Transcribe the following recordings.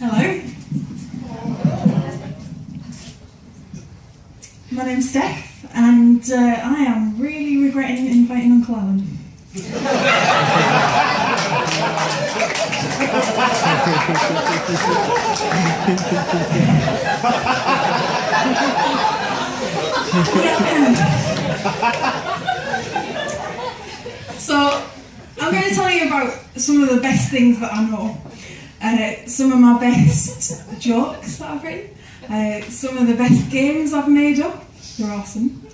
Hello. My name's Steph, and I am really regretting inviting Uncle Alan. So, I'm going to tell you about some of the best things that I know. Some of my best jokes that I've written. Some of the best games I've made up. They're awesome.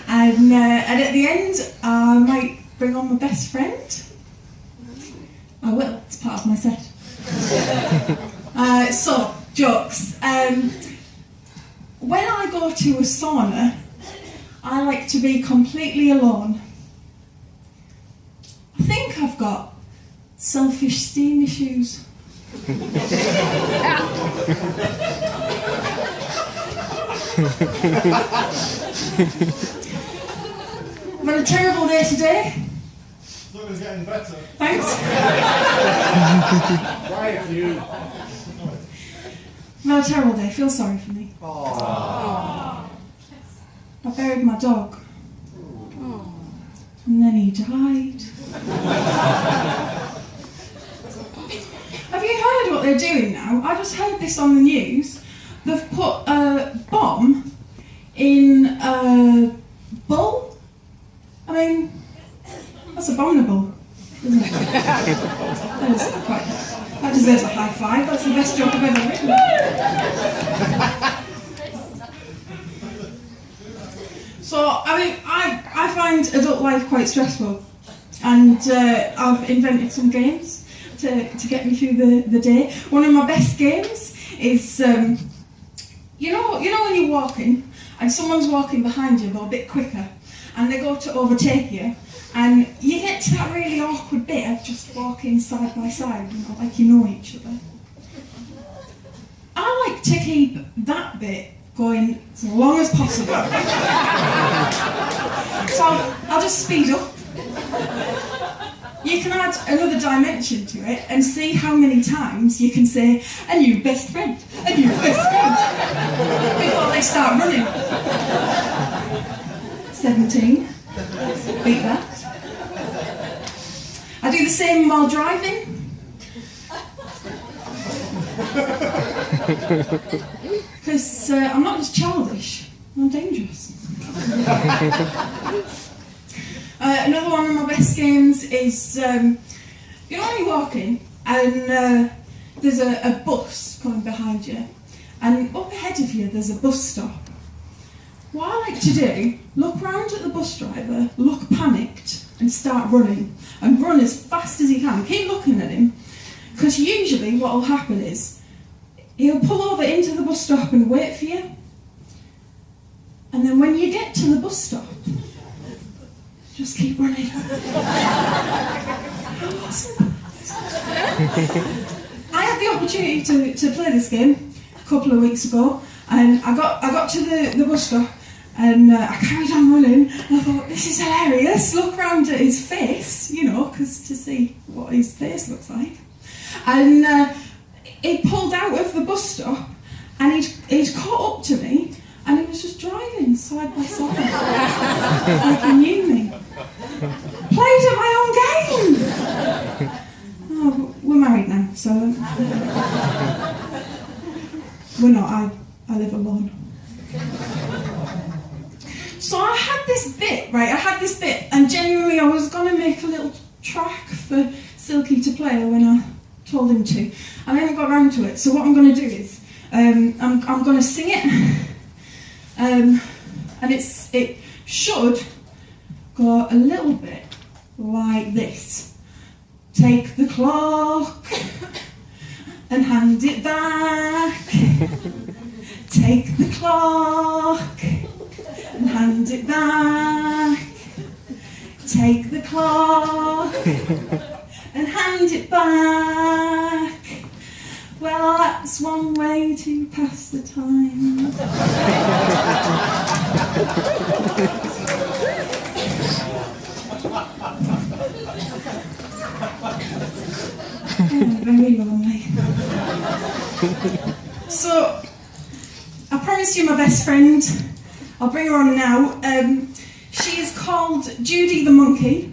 And at the end, I might bring on my best friend. I will. It's part of my set. So, jokes. When I go to a sauna, I like to be completely alone. I think I've got self-esteem issues. I've had a terrible day today. Look, it's getting better. Thanks. Quiet, you. I've had a terrible day. Feel sorry for me. Aww. I buried my dog. And then he died. Have you heard what they're doing now? I just heard this on the news. They've put a bomb in a bull. I mean, that's abominable, isn't it? That deserves a high five. That's the best joke I've ever written. So, I mean, I find adult life quite stressful, and I've invented some games to get me through the day. One of my best games is, you know when you're walking and someone's walking behind you but a bit quicker, and they go to overtake you, and you get to that really awkward bit of just walking side by side, like you know each other. I like to keep that bit going as long as possible. So I'll just speed up. You can add another dimension to it and see how many times you can say, "A new best friend, a new best friend," before they start running. 17. Beat that. I do the same while driving. Because I'm not just childish, I'm dangerous. Another one of my best games is, when you're walking and there's a bus coming behind you, and up ahead of you there's a bus stop. What I like to do, look round at the bus driver, look panicked, and start running. And run as fast as you can. Keep looking at him, because usually what will happen is he'll pull over into the bus stop and wait for you. And then when you get to the bus stop, just keep running. How awesome. I had the opportunity to play this game a couple of weeks ago, and I got to the bus stop, and I carried on running, and I thought, this is hilarious. Look round at his face, because to see what his face looks like. And he pulled out of the bus stop, and he'd caught up to me, and he was just driving side by side, like he knew me. Played at my own game. Oh, we're married now, so we're not. I live alone. So I had this bit, and genuinely I was going to make a little track for Silky to play when I told him to. I haven't got around to it, so what I'm going to do is, I'm going to sing it, and it should go a little bit like this. Take the clock and hand it back. Take the clock and hand it back. Take the clock and hand it back. Well, that's one way to pass the time. Oh, very lonely. So, I promised you my best friend. I'll bring her on now. She is called Judy the Monkey.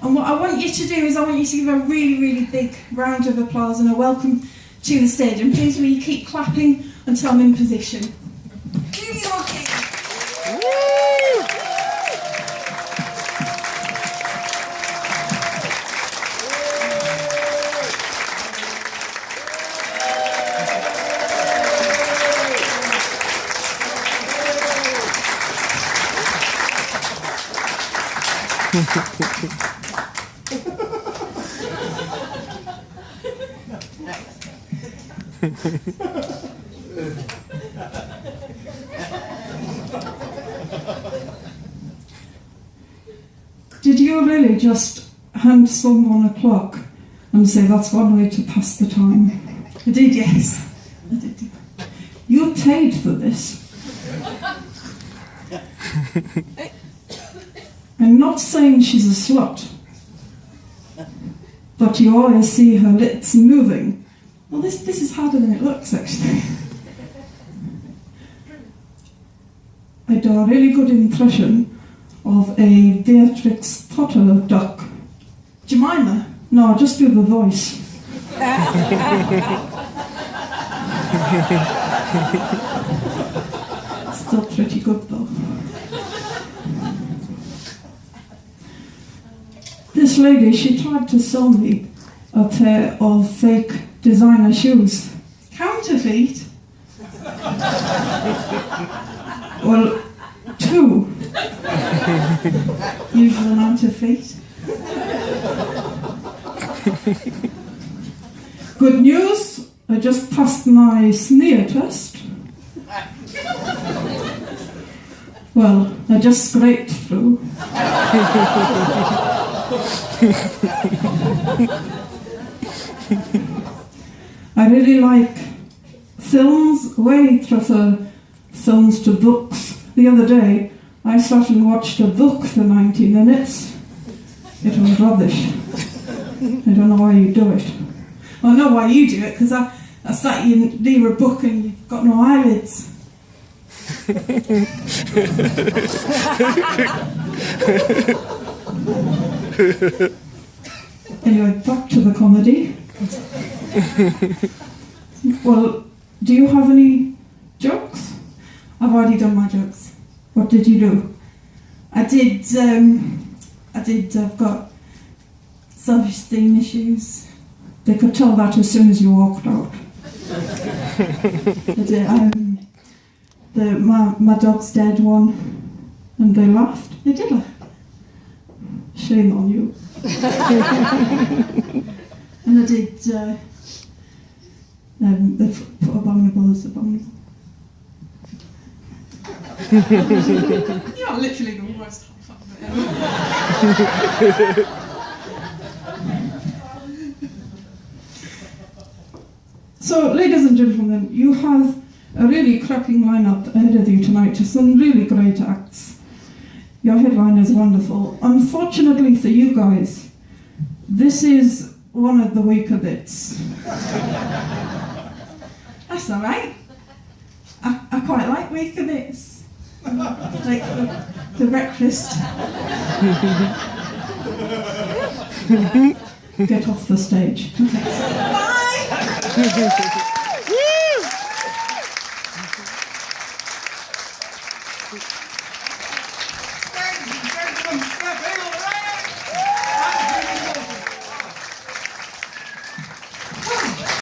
And what I want you to do is I want you to give her a really, really big round of applause and a welcome to the stage. And please will you keep clapping until I'm in position. Judy the Monkey. Did you really just hand someone a clock and say that's one way to pass the time? I did, yes. I did. You paid for this. I'm not saying she's a slut, but you always see her lips moving. Well, this is harder than it looks, actually. I do a really good impression of a Beatrix Potter duck. Jemima? No, just do the voice. Still pretty good, though. This lady, she tried to sell me a pair of fake designer shoes. Counterfeit? Well, 2. Usual amount of feet. Good news, I just passed my smear test. Well, I just scraped through. I really like films, way prefer films to books. The other day, I sat and watched a book for 90 minutes. It was rubbish. I don't know why you do it. Well, I know why you do it, because I sat you near a book and you've got no eyelids. Anyway, back to the comedy. Well, do you have any jokes? I've already done my jokes. What did you do? I've got self-esteem issues. They could tell that as soon as you walked out. My dog's dead one, and they laughed. They did laugh. Shame on you. And I did, they put abominable as abominable. You're literally the worst half of it ever. So, ladies and gentlemen, you have a really cracking lineup ahead of you tonight, some really great acts. Your headline is wonderful. Unfortunately for you guys, this is one of the weaker bits. That's all right. I quite like weaker bits. Like the breakfast. Get off the stage. Okay. Bye!